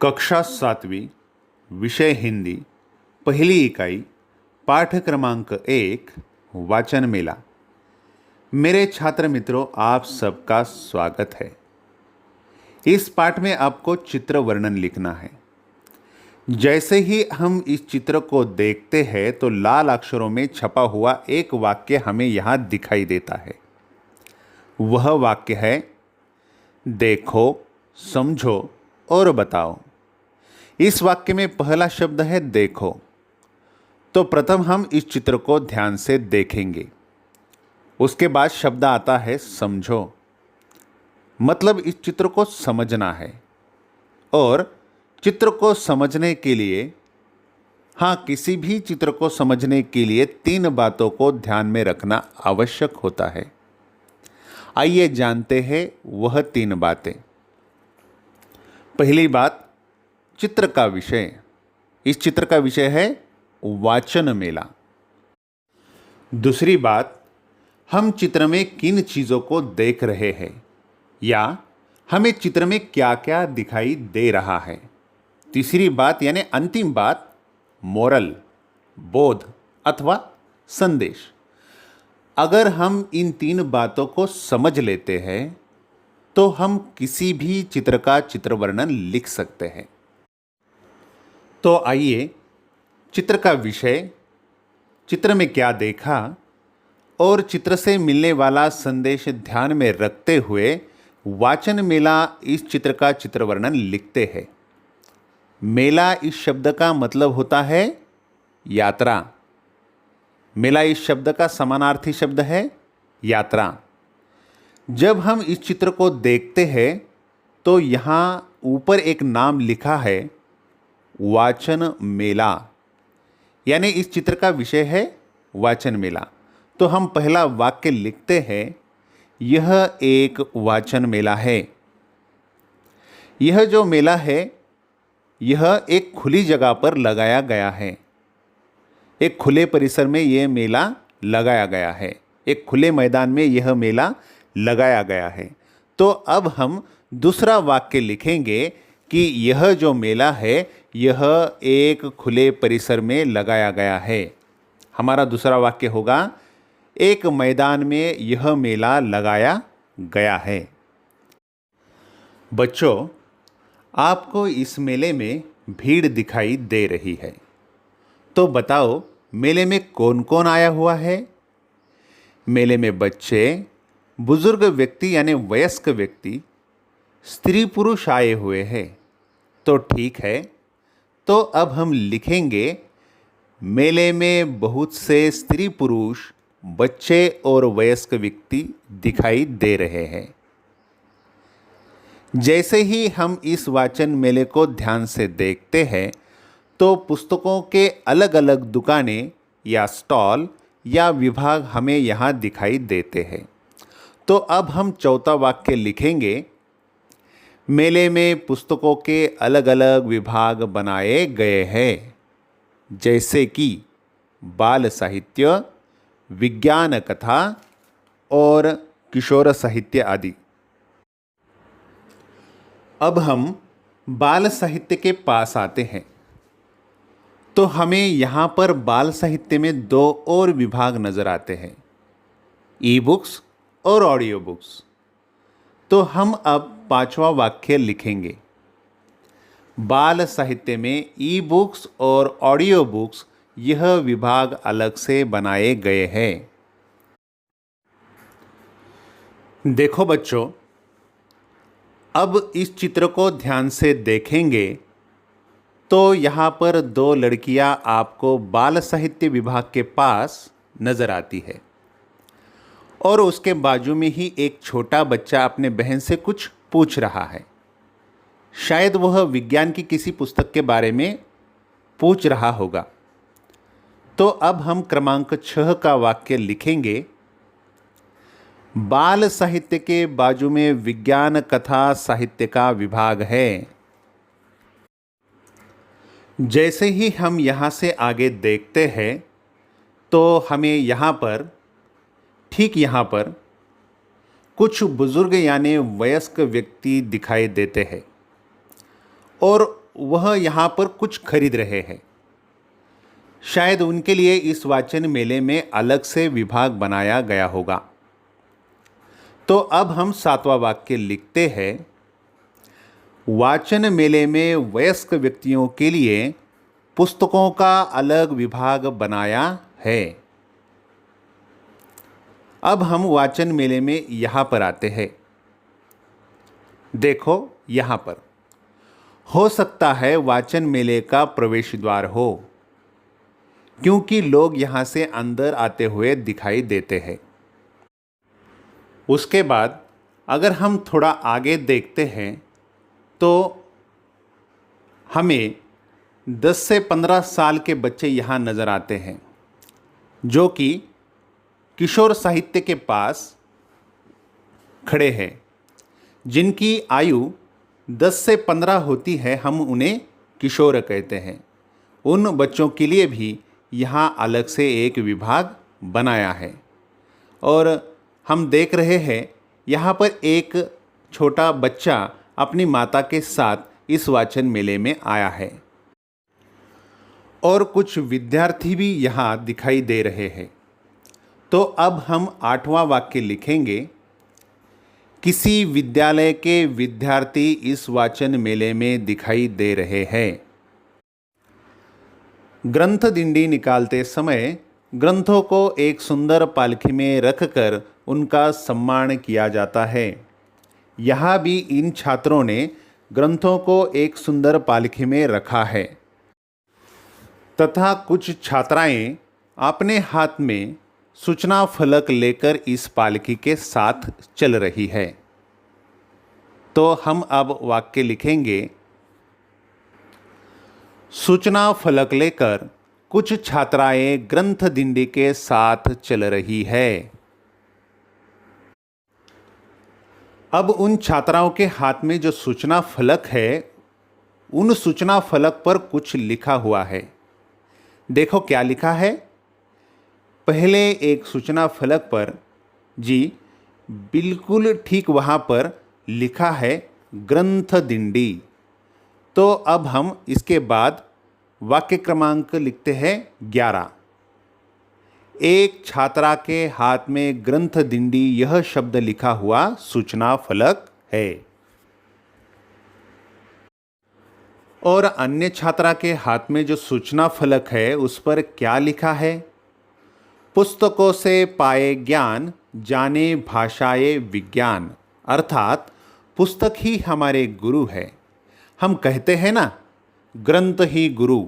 कक्षा 7वीं विषय हिंदी पहली इकाई पाठ क्रमांक 1 वाचन मेला। मेरे छात्र मित्रों, आप सबका स्वागत है। इस पाठ में आपको चित्र वर्णन लिखना है। जैसे ही हम इस चित्र को देखते हैं तो लाल अक्षरों में छपा हुआ एक वाक्य हमें यहाँ दिखाई देता है। वह वाक्य है, देखो, समझो और बताओ। इस वाक्य में पहला शब्द है देखो। तो प्रथम हम इस चित्र को ध्यान से देखेंगे। उसके बाद शब्द आता है समझो, मतलब इस चित्र को समझना है। और चित्र को समझने के लिए, किसी भी चित्र को समझने के लिए 3 बातों को ध्यान में रखना आवश्यक होता है। आइए जानते हैं वह 3 बातें। पहली बात, चित्र का विषय। इस चित्र का विषय है वाचन मेला। दूसरी बात, हम चित्र में किन चीज़ों को देख रहे हैं या हमें चित्र में क्या क्या दिखाई दे रहा है। तीसरी बात यानी अंतिम बात, मोरल, बोध अथवा संदेश। अगर हम इन 3 बातों को समझ लेते हैं तो हम किसी भी चित्र का चित्र वर्णन लिख सकते हैं। तो आइए चित्र का विषय, चित्र में क्या देखा और चित्र से मिलने वाला संदेश ध्यान में रखते हुए वाचन मेला इस चित्र का चित्र वर्णन लिखते हैं। मेला इस शब्द का मतलब होता है यात्रा। मेला इस शब्द का समानार्थी शब्द है यात्रा। जब हम इस चित्र को देखते हैं तो यहाँ ऊपर एक नाम लिखा है वाचन मेला, यानी इस चित्र का विषय है वाचन मेला। तो हम पहला वाक्य लिखते हैं, यह एक वाचन मेला है। यह जो मेला है यह एक खुली जगह पर लगाया गया है। एक खुले परिसर में यह मेला लगाया गया है। एक खुले मैदान में यह मेला लगाया गया है। तो अब हम दूसरा वाक्य लिखेंगे कि यह जो मेला है यह एक खुले परिसर में लगाया गया है। हमारा दूसरा वाक्य होगा, एक मैदान में यह मेला लगाया गया है। बच्चों, आपको इस मेले में भीड़ दिखाई दे रही है। तो बताओ, मेले में कौन कौन आया हुआ है? मेले में बच्चे, बुजुर्ग व्यक्ति यानी वयस्क व्यक्ति, स्त्री पुरुष आए हुए हैं। तो ठीक है, तो अब हम लिखेंगे, मेले में बहुत से स्त्री पुरुष, बच्चे और वयस्क व्यक्ति दिखाई दे रहे हैं। जैसे ही हम इस वाचन मेले को ध्यान से देखते हैं तो पुस्तकों के अलग अलग दुकानें या स्टॉल या विभाग हमें यहाँ दिखाई देते हैं। तो अब हम चौथा वाक्य लिखेंगे, मेले में पुस्तकों के अलग अलग विभाग बनाए गए हैं, जैसे कि बाल साहित्य, विज्ञान कथा और किशोर साहित्य आदि। अब हम बाल साहित्य के पास आते हैं। तो हमें यहाँ पर बाल साहित्य में 2 और विभाग नज़र आते हैं, ई बुक्स और ऑडियो बुक्स। तो हम अब 5वां वाक्य लिखेंगे, बाल साहित्य में ई बुक्स और ऑडियो बुक्स यह विभाग अलग से बनाए गए हैं। देखो बच्चों, अब इस चित्र को ध्यान से देखेंगे तो यहाँ पर 2 लड़कियाँ आपको बाल साहित्य विभाग के पास नज़र आती है और उसके बाजू में ही एक छोटा बच्चा अपने बहन से कुछ पूछ रहा है। शायद वह विज्ञान की किसी पुस्तक के बारे में पूछ रहा होगा। तो अब हम क्रमांक 6 का वाक्य लिखेंगे, बाल साहित्य के बाजू में विज्ञान कथा साहित्य का विभाग है। जैसे ही हम यहाँ से आगे देखते हैं तो हमें यहाँ पर, ठीक यहाँ पर कुछ बुजुर्ग यानी वयस्क व्यक्ति दिखाई देते हैं और वह यहाँ पर कुछ खरीद रहे हैं। शायद उनके लिए इस वाचन मेले में अलग से विभाग बनाया गया होगा। तो अब हम 7वां वाक्य लिखते हैं, वाचन मेले में वयस्क व्यक्तियों के लिए पुस्तकों का अलग विभाग बनाया है। अब हम वाचन मेले में यहाँ पर आते हैं। देखो यहाँ पर, हो सकता है वाचन मेले का प्रवेश द्वार हो, क्योंकि लोग यहाँ से अंदर आते हुए दिखाई देते हैं। उसके बाद अगर हम थोड़ा आगे देखते हैं तो हमें 10 से 15 साल के बच्चे यहाँ नज़र आते हैं, जो कि किशोर साहित्य के पास खड़े हैं। जिनकी आयु 10 से 15 होती है, हम उन्हें किशोर कहते हैं। उन बच्चों के लिए भी यहाँ अलग से एक विभाग बनाया है। और हम देख रहे हैं यहाँ पर एक छोटा बच्चा अपनी माता के साथ इस वाचन मेले में आया है। और कुछ विद्यार्थी भी यहाँ दिखाई दे रहे हैं। तो अब हम 8वां वाक्य लिखेंगे, किसी विद्यालय के विद्यार्थी इस वाचन मेले में दिखाई दे रहे हैं। ग्रंथ दिंडी निकालते समय ग्रंथों को एक सुंदर पालकी में रखकर उनका सम्मान किया जाता है। यहाँ भी इन छात्रों ने ग्रंथों को एक सुंदर पालकी में रखा है तथा कुछ छात्राएं अपने हाथ में सूचना फलक लेकर इस पालकी के साथ चल रही है। तो हम अब वाक्य लिखेंगे, सूचना फलक लेकर कुछ छात्राएं ग्रंथ दिंडी के साथ चल रही है। अब उन छात्राओं के हाथ में जो सूचना फलक है, उन सूचना फलक पर कुछ लिखा हुआ है। देखो क्या लिखा है। पहले एक सूचना फलक पर जी बिल्कुल ठीक वहाँ पर लिखा है ग्रंथ दिंडी। तो अब हम इसके बाद वाक्य क्रमांक लिखते हैं 11। एक छात्रा के हाथ में ग्रंथ दिंडी यह शब्द लिखा हुआ सूचना फलक है। और अन्य छात्रा के हाथ में जो सूचना फलक है उस पर क्या लिखा है, पुस्तकों से पाए ज्ञान जाने भाषाए विज्ञान। अर्थात पुस्तक ही हमारे गुरु है। हम कहते हैं ना, ग्रंथ ही गुरु,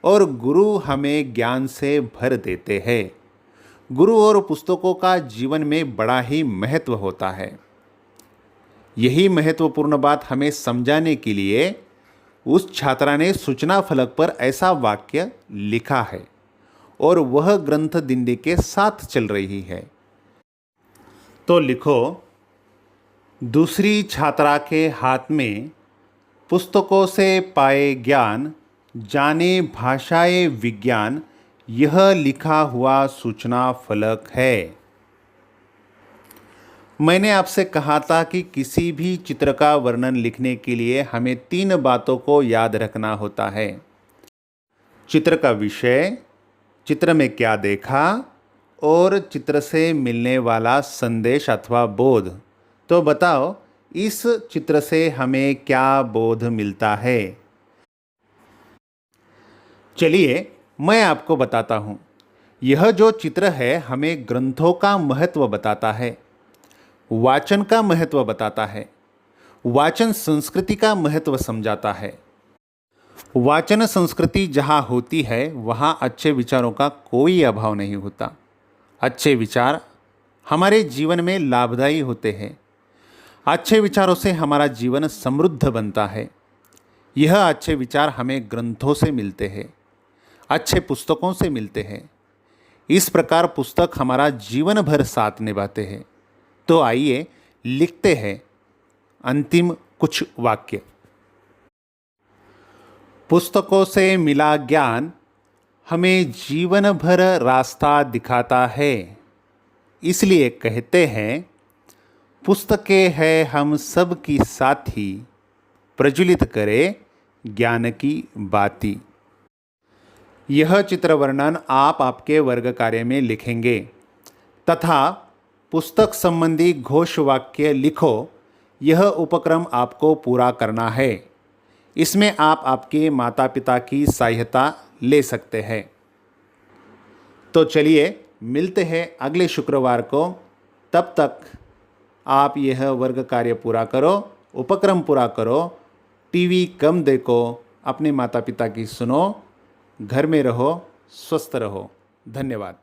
और गुरु हमें ज्ञान से भर देते हैं। गुरु और पुस्तकों का जीवन में बड़ा ही महत्व होता है। यही महत्वपूर्ण बात हमें समझाने के लिए उस छात्रा ने सूचना फलक पर ऐसा वाक्य लिखा है और वह ग्रंथ दिंडी के साथ चल रही है। तो लिखो, दूसरी छात्रा के हाथ में पुस्तकों से पाए ज्ञान जाने भाषाए विज्ञान यह लिखा हुआ सूचना फलक है। मैंने आपसे कहा था कि किसी भी चित्र का वर्णन लिखने के लिए हमें 3 बातों को याद रखना होता है। चित्र का विषय, चित्र में क्या देखा, और चित्र से मिलने वाला संदेश अथवा बोध। तो बताओ, इस चित्र से हमें क्या बोध मिलता है? चलिए मैं आपको बताता हूँ। यह जो चित्र है हमें ग्रंथों का महत्व बताता है, वाचन का महत्व बताता है, वाचन संस्कृति का महत्व समझाता है। वाचन संस्कृति जहाँ होती है वहाँ अच्छे विचारों का कोई अभाव नहीं होता। अच्छे विचार हमारे जीवन में लाभदायी होते हैं। अच्छे विचारों से हमारा जीवन समृद्ध बनता है। यह अच्छे विचार हमें ग्रंथों से मिलते हैं, अच्छे पुस्तकों से मिलते हैं। इस प्रकार पुस्तक हमारा जीवन भर साथ निभाते हैं। तो आइए लिखते हैं अंतिम कुछ वाक्य। पुस्तकों से मिला ज्ञान हमें जीवन भर रास्ता दिखाता है। इसलिए कहते हैं, पुस्तकें हैं हम सब की साथी, प्रज्वलित करे ज्ञान की बाती। यह चित्र वर्णन आप आपके वर्ग कार्य में लिखेंगे तथा पुस्तक संबंधी घोष वाक्य लिखो। यह उपक्रम आपको पूरा करना है। इसमें आप आपके माता पिता की सहायता ले सकते हैं। तो चलिए मिलते हैं अगले शुक्रवार को। तब तक आप यह वर्ग कार्य पूरा करो, उपक्रम पूरा करो, टीवी कम देखो, अपने माता पिता की सुनो, घर में रहो, स्वस्थ रहो। धन्यवाद।